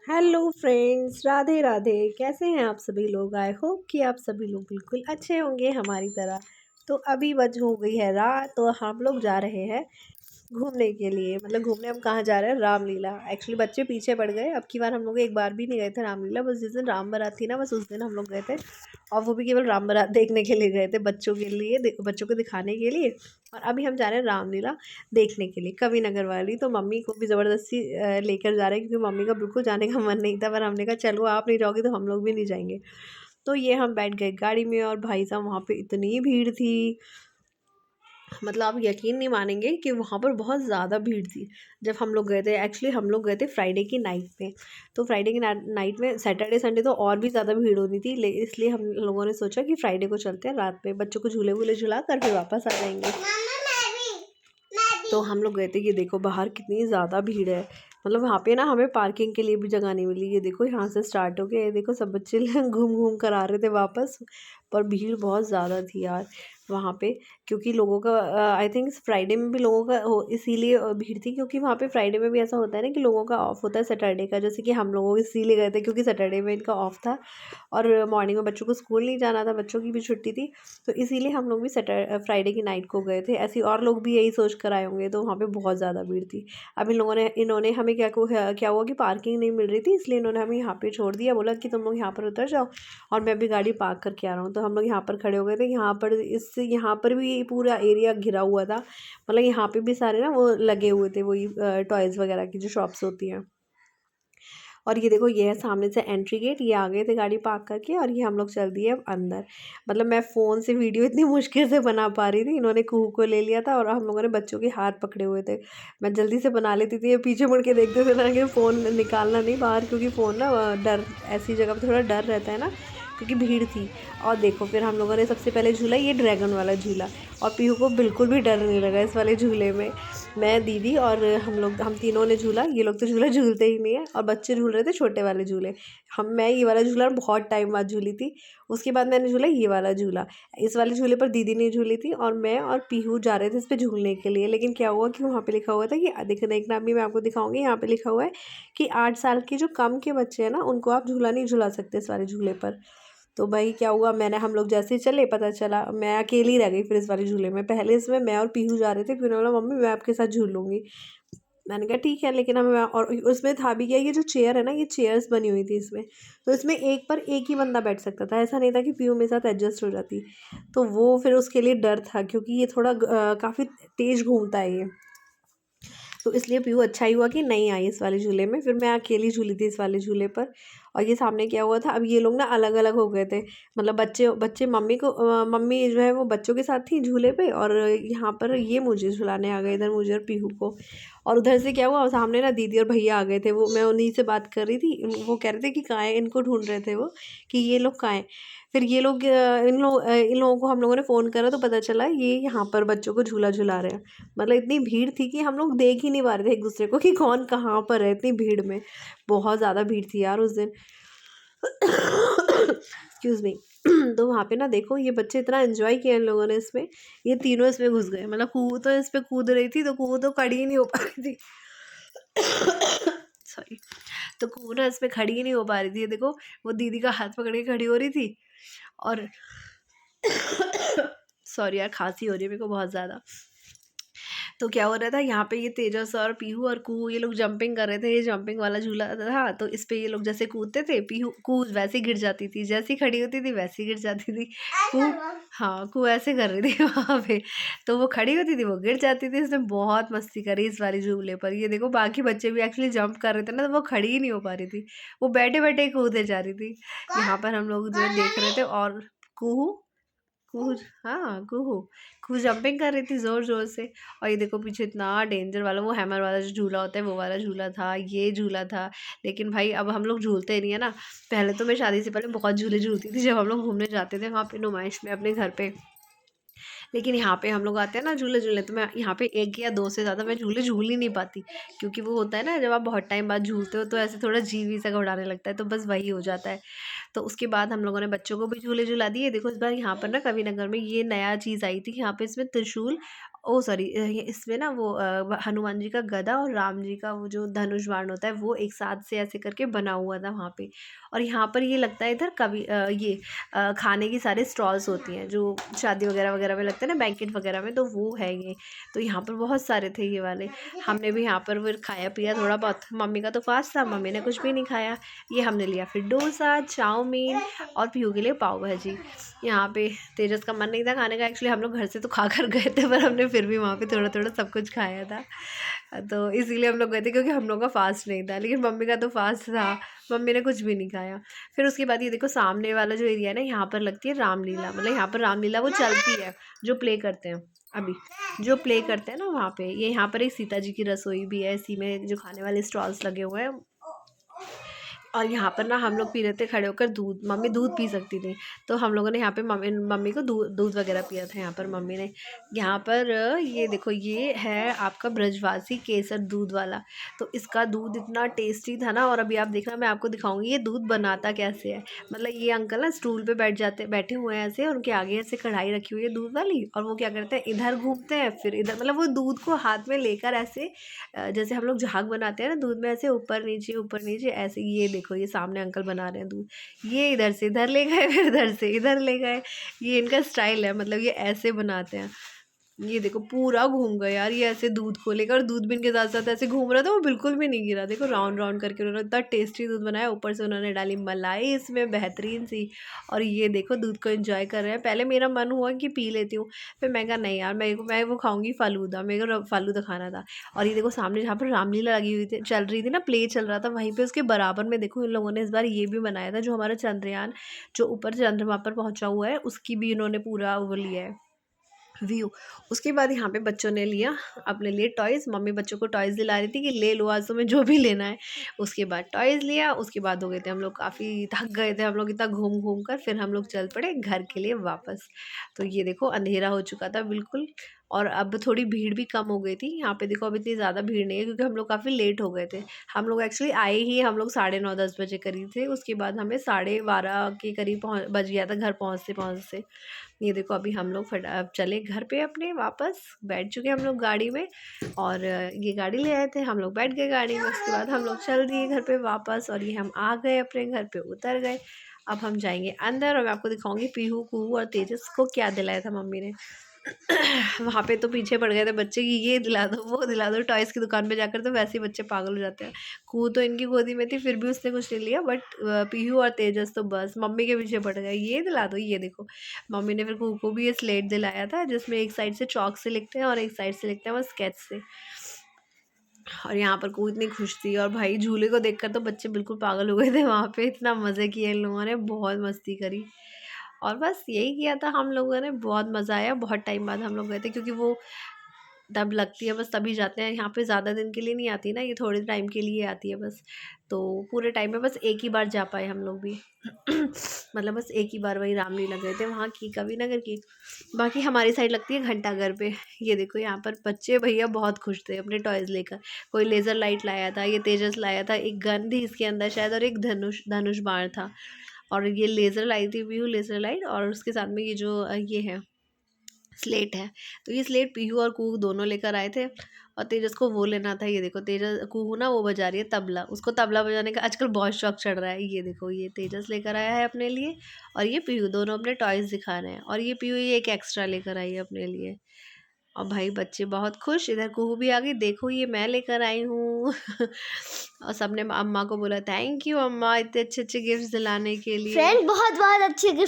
Hello friends, Radhe Radhe. कैसे हैं आप सभी लोग? आई होप कि आप सभी लोग बिल्कुल अच्छे होंगे हमारी तरह। तो अभी बज हो गई है रात, तो हम लोग जा रहे हैं घूमने के लिए। मतलब घूमने हम कहाँ जा रहे हैं? रामलीला। एक्चुअली बच्चे पीछे पड़ गए। अब की बार हम लोग एक बार भी नहीं गए थे रामलीला। बस जिस दिन राम बारात थी ना, बस उस दिन हम लोग गए थे। और वो भी केवल राम बारात देखने के लिए गए थे, बच्चों के लिए, बच्चों को दिखाने के लिए। और अभी हम जा रहे हैं रामलीला देखने के लिए, कवि नगर वाली। तो मम्मी को भी ज़बरदस्ती लेकर जा रहे हैं, क्योंकि मम्मी का बिल्कुल जाने का मन नहीं था। पर हमने कहा चलो, आप नहीं जाओगे तो हम लोग भी नहीं जाएंगे। तो ये हम बैठ गए गाड़ी में, और भाई साहब वहाँ पे इतनी भीड़ थी। मतलब आप यकीन नहीं मानेंगे कि वहाँ पर बहुत ज़्यादा भीड़ थी जब हम लोग गए थे। एक्चुअली हम लोग गए थे फ्राइडे की नाइट में। तो फ्राइडे की नाइट में, सैटरडे संडे तो और भी ज़्यादा भीड़ होनी थी, इसलिए हम लोगों ने सोचा कि फ्राइडे को चलते हैं रात में, बच्चों को झूले वूले झुला कर फिर वापस आ जाएंगे। तो हम लोग गए थे। ये देखो बाहर कितनी ज़्यादा भीड़ है। मतलब वहाँ पे ना हमें पार्किंग के लिए भी जगह नहीं मिली। ये देखो यहाँ से स्टार्ट हो गया, ये देखो सब बच्चे घूम घूम कर आ रहे थे वापस। पर भीड़ बहुत ज़्यादा थी यार वहाँ पे। क्योंकि लोगों का आई थिंक फ्राइडे में भी लोगों का हो, इसीलिए भीड़ थी। क्योंकि वहाँ पे फ्राइडे में भी ऐसा होता है ना कि लोगों का ऑफ होता है सैटरडे का। जैसे कि हम लोगों इसीलिए गए थे क्योंकि सैटरडे में इनका ऑफ था, और मॉर्निंग में बच्चों को स्कूल नहीं जाना था, बच्चों की भी छुट्टी थी। तो इसीलिए हम लोग भी फ्राइडे की नाइट को गए थे। ऐसे और लोग भी यही सोच कर आए होंगे। तो वहाँ पे बहुत ज़्यादा भीड़ थी। अब इन्होंने हमें क्या हुआ कि पार्किंग नहीं मिल रही थी, इसलिए इन्होंने हमें यहाँ पे छोड़ दिया। बोला कि तुम लोग यहाँ पर उतर जाओ, और मैं भी गाड़ी पार्क करके आ रहा हूँ। तो हम लोग यहाँ पर खड़े हो गए थे। यहाँ पर भी पूरा एरिया घिरा हुआ था। मतलब यहाँ पे भी सारे ना वो लगे हुए थे, वही टॉयज़ वगैरह की जो शॉप्स होती हैं। और ये देखो, ये है सामने से एंट्री गेट। ये आ गए थे गाड़ी पार्क करके, और ये हम लोग चल दिए अब अंदर। मतलब मैं फ़ोन से वीडियो इतनी मुश्किल से बना पा रही थी। इन्होंने कुहू को ले लिया था, और हम लोगों ने बच्चों के हाथ पकड़े हुए थे। मैं जल्दी से बना लेती थी, ये पीछे मुड़ के देखते थे ना कि फ़ोन निकालना नहीं बाहर, क्योंकि फ़ोन ना डर, ऐसी जगह पर थोड़ा डर रहता है ना, क्योंकि भीड़ थी। और देखो फिर हम लोगों ने सबसे पहले झूला, ये ड्रैगन वाला झूला। और पीहू को बिल्कुल भी डर नहीं लगा इस वाले झूले में। मैं, दीदी और हम तीनों ने झूला। ये लोग तो झूला झूलते ही नहीं है, और बच्चे झूल रहे थे छोटे वाले झूले। मैं ये वाला झूला बहुत टाइम बाद झूली थी। उसके बाद मैंने झूला ये वाला झूला। इस वाले झूले पर दीदी ने झूली थी, और मैं और पीहू जा रहे थे इस पर झूलने के लिए। लेकिन क्या हुआ कि वहाँ पे लिखा हुआ था कि देखना अभी मैं आपको दिखाऊंगी। यहाँ पे लिखा हुआ है कि 8 साल के जो कम के बच्चे हैं ना, उनको आप झूला नहीं झूला सकते इस वाले झूले पर। तो भाई क्या हुआ, हम लोग जैसे ही चले, पता चला मैं अकेली रह गई फिर इस वाले झूले में। पहले इसमें मैं और पीहू जा रहे थे, फिर उन्होंने बोला मम्मी मैं आपके साथ झूल लूँगी। मैंने कहा ठीक है, लेकिन हमें, और उसमें था भी क्या, ये जो चेयर है ना, ये चेयर्स बनी हुई थी इसमें। तो इसमें एक पर एक ही बंदा बैठ सकता था, ऐसा नहीं था कि पीहू मेरे साथ एडजस्ट हो जाती। तो वो फिर उसके लिए डर था, क्योंकि ये थोड़ा काफ़ी तेज़ घूमता है ये। तो इसलिए पीहू अच्छा ही हुआ कि नहीं आई इस वाले झूले में। फिर मैं अकेली झूली थी इस वाले झूले पर। और ये सामने क्या हुआ था, अब ये लोग ना अलग अलग हो गए थे। मतलब बच्चे बच्चे मम्मी जो है वो बच्चों के साथ थी झूले पे, और यहाँ पर ये मुझे झुलाने आ गए, इधर मुझे और पीहू को। और उधर से क्या हुआ, सामने ना दीदी और भैया आ गए थे। वो, मैं उन्हीं से बात कर रही थी, वो कह रहे थे कि कहाँ है, इनको ढूंढ रहे थे वो, कि ये लोग कहाँ हैं। फिर ये लोग इन लोगों को हम लोगों ने फ़ोन करा, तो पता चला ये यहाँ पर बच्चों को झूला झुला रहे हैं। मतलब इतनी भीड़ थी कि हम लोग देख ही नहीं पा रहे थे एक दूसरे को कि कौन कहाँ पर है, इतनी भीड़ में। बहुत ज़्यादा भीड़ थी यार उस दिन। Excuse me. तो वहाँ पे ना देखो, ये बच्चे इतना एंजॉय किया इन लोगों ने इसमें। ये तीनों इसमें घुस गए। मतलब कुहू तो इस पे कूद रही थी, तो कुहू तो खड़ी ही नहीं हो पा रही थी। सॉरी। तो कुहू ना इसमें खड़ी ही नहीं हो पा रही थी। ये देखो, वो दीदी का हाथ पकड़ के खड़ी हो रही थी। और सॉरी यार, खांसी हो रही है मेरे को बहुत ज़्यादा। तो क्या हो रहा था यहाँ पे, ये तेजस और पीहू और कुहू ये लोग जंपिंग कर रहे थे। ये जंपिंग वाला झूला था, तो इस पे ये लोग जैसे कूदते थे, पीहू कुहू वैसे ही गिर जाती थी, जैसी खड़ी होती थी वैसे ही गिर जाती थी। कुहू, हाँ कुहू ऐसे कर रही थी वहाँ पे। तो वो खड़ी होती थी, वो गिर जाती थी। इसने बहुत मस्ती करी इस वाली झूले पर। ये देखो बाकी बच्चे भी एक्चुअली जंप कर रहे थे ना, तो वो खड़ी ही नहीं हो पा रही थी, वो बैठे बैठे ही कूदे जा रही थी। यहाँ पर हम लोग जो है देख रहे थे। और कुहू कुहू, हाँ कुहू, कुहू जंपिंग कर रही थी ज़ोर ज़ोर से। और ये देखो पीछे इतना डेंजर वाला, वो हैमर वाला जो झूला होता है वो वाला झूला था, ये झूला था। लेकिन भाई अब हम लोग झूलते नहीं है ना। पहले तो मैं शादी से पहले बहुत झूले झूलती थी, जब हम लोग घूमने जाते थे वहाँ पे नुमाइश में अपने घर पे। लेकिन यहाँ पे हम लोग आते हैं ना झूले झूले, तो मैं यहाँ पे एक या दो से ज़्यादा मैं झूले झूल ही नहीं पाती। क्योंकि वो होता है ना, जब आप बहुत टाइम बाद झूलते हो तो ऐसे थोड़ा जीव सा घबराने लगता है, तो बस वही हो जाता है। तो उसके बाद हम लोगों ने बच्चों को भी झूले झुला दिए। देखो इस बार यहाँ पर ना कवि नगर में ये नया चीज़ आई थी, यहाँ पे इसमें त्रिशूल ओ सॉरी, इसमें ना वो हनुमान जी का गदा और राम जी का वो जो धनुष बाण होता है वो एक साथ से ऐसे करके बना हुआ था वहाँ पे। और यहाँ पर ये लगता है इधर कभी ये खाने की सारे स्टॉल्स होती हैं जो शादी वगैरह वगैरह में लगते हैं ना, बैंकेट वगैरह में, तो वो है ये। तो यहाँ पर बहुत सारे थे ये वाले। हमने भी यहाँ पर फिर खाया पिया थोड़ा बहुत। मम्मी का तो फास्ट था, मम्मी ने कुछ भी नहीं खाया। ये हमने लिया फिर डोसा, चाउमीन और पीहू के लिए पाव भाजी। यहाँ पे तेजस का मन नहीं था खाने का, एक्चुअली हम लोग घर से तो खा कर गए थे, पर हमने फिर भी वहाँ पे थोड़ा थोड़ा सब कुछ खाया था। तो इसीलिए हम लोग गए थे, क्योंकि हम लोग का फास्ट नहीं था, लेकिन मम्मी का तो फास्ट था। मम्मी ने कुछ भी नहीं खाया। फिर उसके बाद ये देखो सामने वाला जो एरिया है ना, यहाँ पर लगती है रामलीला। मतलब यहाँ पर रामलीला वो चलती है जो प्ले करते हैं अभी, जो प्ले करते हैं ना वहाँ पे। ये यहाँ पर एक सीता जी की रसोई भी है, इसी में जो खाने वाले स्टॉल्स लगे हुए हैं। और यहाँ पर ना हम लोग पी रहे थे खड़े होकर दूध। मम्मी दूध पी सकती थी, तो हम लोगों ने यहाँ पे मम्मी को दूध वगैरह पिया था यहाँ पर मम्मी ने। यहाँ पर ये देखो, ये है आपका ब्रजवासी केसर दूध वाला। तो इसका दूध इतना टेस्टी था ना। और अभी आप देखना, मैं आपको दिखाऊंगी ये दूध बनाता कैसे है। मतलब ये अंकल ना स्टूल पे बैठे हुए हैं ऐसे, और उनके आगे ऐसे कढ़ाई रखी हुई है दूध वाली, और वो क्या करते हैं, इधर घूमते हैं फिर इधर। मतलब वो दूध को हाथ में लेकर ऐसे जैसे हम लोग झाग बनाते हैं ना दूध में, ऐसे ऊपर नीचे ऐसे। ये देखो ये सामने अंकल बना रहे हैं दूध। ये इधर से इधर ले गए, फिर इधर से इधर ले गए। ये इनका स्टाइल है, मतलब ये ऐसे बनाते हैं। ये देखो पूरा घूम गए यार ये ऐसे दूध को लेकर, और दूध भी इनके साथ साथ ऐसे घूम रहा था, वो बिल्कुल भी नहीं गिरा। देखो राउंड राउंड करके उन्होंने इतना टेस्टी दूध बनाया। ऊपर से उन्होंने डाली मलाई इसमें बेहतरीन सी। और ये देखो दूध को एंजॉय कर रहे हैं। पहले मेरा मन हुआ कि पी लेती हूँ, फिर मैं कहा नहीं यार, मैं वो खाऊंगी फालूदा, मेरे को फालूदा खाना था। और ये देखो सामने जहाँ पर रामलीला लगी हुई थी, चल रही थी ना, प्ले चल रहा था, वहीं पर उसके बराबर में देखो इन लोगों ने इस बार ये भी बनाया था, जो हमारा चंद्रयान जो ऊपर चंद्रमा पर पहुँचा हुआ है उसकी भी इन्होंने पूरा वो लिया है व्यू। उसके बाद यहाँ पे बच्चों ने लिया अपने लिए टॉयज़। मम्मी बच्चों को टॉयज़ दिला रही थी कि ले लो आज तुम्हें जो भी लेना है। उसके बाद टॉयज़ लिया। उसके बाद हो गए थे हम लोग, काफ़ी थक गए थे हम लोग इतना घूम घूम कर। फिर हम लोग चल पड़े घर के लिए वापस। तो ये देखो अंधेरा हो चुका था बिल्कुल, और अब थोड़ी भीड़ भी कम हो गई थी। यहाँ पे देखो अब इतनी ज़्यादा भीड़ नहीं है, क्योंकि हम लोग काफ़ी लेट हो गए थे। हम लोग एक्चुअली आए ही हम लोग 9:30-10 बजे करीब थे। उसके बाद हमें 12:30 के करीब बज गया था घर पहुँचते पहुँचते। ये देखो अभी हम लोग अब चले घर पे अपने वापस, बैठ चुके हम लोग गाड़ी में। और ये गाड़ी ले आए थे, हम लोग बैठ गए गाड़ी में। उसके बाद हम लोग चल दिए घर पे वापस, और ये हम आ गए अपने घर पे, उतर गए। अब हम जाएंगे अंदर, और मैं आपको दिखाऊंगी पीहू कुहू और तेजस को क्या दिलाया था मम्मी ने। वहाँ पे तो पीछे पड़ गए थे बच्चे कि ये दिला दो वो दिला दो। टॉयज़ की दुकान पे जाकर तो वैसे ही बच्चे पागल हो जाते हैं। कू तो इनकी गोदी में थी, फिर भी उसने कुछ नहीं लिया, बट पीहू और तेजस तो बस मम्मी के पीछे पड़ गए, ये दिला दो। ये देखो मम्मी ने फिर कू को भी ये स्लेट दिलाया था, जिसमें एक साइड से चॉक से लिखते हैं और एक साइड से लिखते हैं वो स्केच से। और यहाँ पर कू इतनी खुश थी, और भाई झूले को देखकर तो बच्चे बिल्कुल पागल हो गए थे। वहाँ पे इतना मज़े किए इन लोगों ने, बहुत मस्ती करी। और बस यही किया था हम लोगों ने, बहुत मज़ा आया। बहुत टाइम बाद हम लोग गए थे, क्योंकि वो तब लगती है बस तभी जाते हैं। यहाँ पे ज़्यादा दिन के लिए नहीं आती ना, ये थोड़े टाइम के लिए आती है बस। तो पूरे टाइम में बस एक ही बार जा पाए हम लोग भी। मतलब बस एक ही बार वही रामलीला गए थे वहाँ की, कवि नगर की। बाकी हमारी साइड लगती है घंटाघर पे। ये देखो यहाँ पर बच्चे भैया बहुत खुश थे अपने टॉयज़ लेकर। कोई लेज़र लाइट लाया था, ये तेजस लाया था, एक गन थी इसके अंदर शायद, और एक धनुष बाण था। और ये लेज़र लाई थी व्यू लेज़र लाइट, और उसके साथ में ये जो ये है स्लेट है। तो ये स्लेट पीहू और कूहू दोनों लेकर आए थे, और तेजस को वो लेना था। ये देखो तेजस कूहू ना वो बजा रही है तबला, उसको तबला बजाने का आजकल बहुत शौक चढ़ रहा है। ये देखो ये तेजस लेकर आया है अपने लिए, और ये पीहू, दोनों अपने टॉयज़ दिखा रहे हैं। और ये पीहू ये एक एक्स्ट्रा लेकर आई है अपने लिए। और भाई बच्चे बहुत खुश। इधर कूहू भी आ गई, देखो ये मैं लेकर आई हूँ। और सबने अम्मा को बोला थैंक यू अम्मा इतने अच्छे अच्छे गिफ्ट्स दिलाने के लिए। फ्रेंड बहुत बहुत अच्छे गिफ्ट